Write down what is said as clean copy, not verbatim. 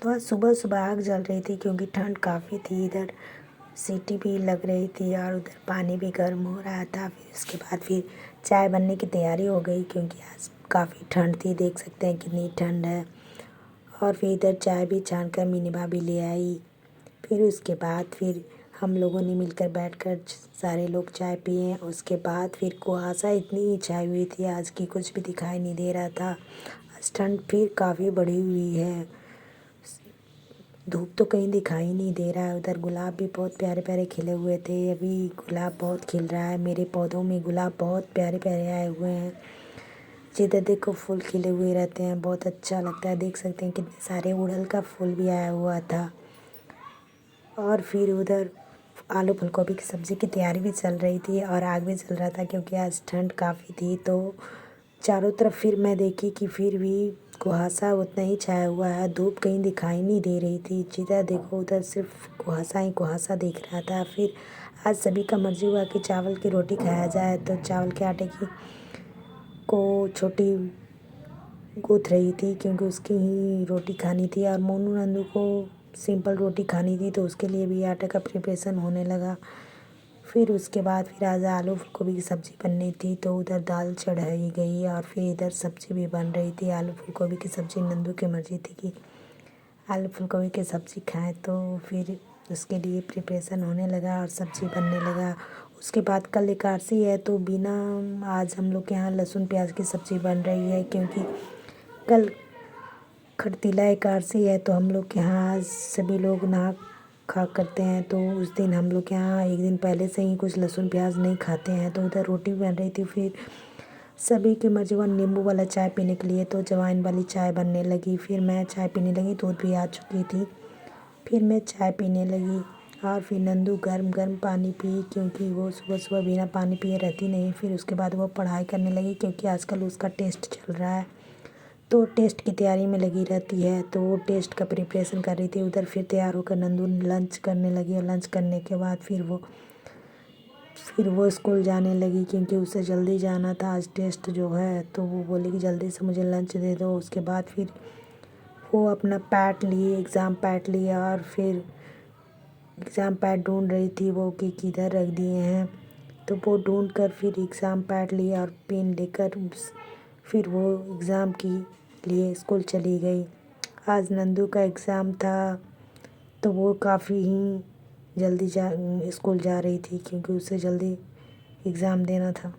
तो आज सुबह सुबह आग जल रही थी क्योंकि ठंड काफ़ी थी। इधर सीटी भी लग रही थी और उधर पानी भी गर्म हो रहा था। फिर उसके बाद फिर चाय बनने की तैयारी हो गई क्योंकि आज काफ़ी ठंड थी। देख सकते हैं कितनी ठंड है। और फिर इधर चाय भी छान कर मिनी भाभी ले आई। फिर उसके बाद फिर हम लोगों ने मिलकर बैठकर सारे लोग चाय पिए। उसके बाद फिर कुहासा इतनी छाई हुई थी आज की कुछ भी दिखाई नहीं दे रहा था। आज ठंड फिर काफ़ी बढ़ी हुई है। धूप तो कहीं दिखाई नहीं दे रहा है। उधर गुलाब भी बहुत प्यारे प्यारे खिले हुए थे। अभी गुलाब बहुत खिल रहा है। मेरे पौधों में गुलाब बहुत प्यारे प्यारे आए हुए हैं। जिधर देखो फूल खिले हुए रहते हैं, बहुत अच्छा लगता है। देख सकते हैं कितने सारे उड़हल का फूल भी आया हुआ था। और फिर उधर आलू फूलगोभी की सब्ज़ी की तैयारी भी चल रही थी और आग भी चल रहा था क्योंकि आज ठंड काफ़ी थी। तो चारों तरफ फिर मैं देखी कि फिर भी कुहासा उतना ही छाया हुआ है। धूप कहीं दिखाई नहीं दे रही थी। जिधर देखो उधर सिर्फ कुहासा ही कुहासा दिख रहा था। फिर आज सभी का मर्जी हुआ कि चावल की रोटी खाया जाए, तो चावल के आटे की को छोटी गूँथ रही थी क्योंकि उसकी ही रोटी खानी थी और मोनू नंदू को सिंपल रोटी खानी थी, तो उसके लिए भी आटे का प्रिपरेशन होने लगा। फिर उसके बाद फिर आज आलू फूलगोभी की सब्ज़ी बननी थी, तो उधर दाल चढ़ाई गई और फिर इधर सब्ज़ी भी बन रही थी। आलू फूलगोभी की सब्ज़ी नंदू की मर्ज़ी थी कि आलू फूलगोभी की सब्ज़ी खाएं, तो फिर उसके लिए प्रिपरेशन होने लगा और सब्ज़ी बनने लगा। उसके बाद कल एकादशी है, तो बिना आज हम लोग के यहाँ लहसुन प्याज की सब्ज़ी बन रही है क्योंकि कल खरतीला एकादशी है। तो हम लोग के यहाँ आज सभी लोग नहा खा करते हैं, तो उस दिन हम लोग के यहाँ एक दिन पहले से ही कुछ लहसुन प्याज नहीं खाते हैं। तो उधर रोटी बन रही थी। फिर सभी की मर्जी हुआ नींबू वाला चाय पीने के लिए, तो अजवाइन वाली चाय बनने लगी। फिर मैं चाय पीने लगी, दूध भी आ चुकी थी। फिर मैं चाय पीने लगी और फिर नंदू गर्म गर्म पानी पी क्योंकि वो सुबह सुबह बिना पानी पिए रहती नहीं। फिर उसके बाद वो पढ़ाई करने लगी क्योंकि आजकल उसका टेस्ट चल रहा है, तो टेस्ट की तैयारी में लगी रहती है। तो वो टेस्ट का प्रिपरेशन कर रही थी। उधर फिर तैयार होकर नंदू लंच करने लगी और लंच करने के बाद फिर वो स्कूल जाने लगी क्योंकि उसे जल्दी जाना था। आज टेस्ट जो है, तो वो बोली कि जल्दी से मुझे लंच दे दो। उसके बाद फिर वो अपना पैड लिए, एग्ज़ाम पैड लिया और फिर एग्ज़ाम पैड ढूंढ रही थी वो कि किधर रख दिए हैं। तो वो ढूंढ कर फिर एग्ज़ाम पैड लिया और पेन लेकर फिर वो एग्ज़ाम के लिए स्कूल चली गई। आज नंदू का एग्ज़ाम था, तो वो काफ़ी ही जल्दी स्कूल जा रही थी क्योंकि उसे जल्दी एग्ज़ाम देना था।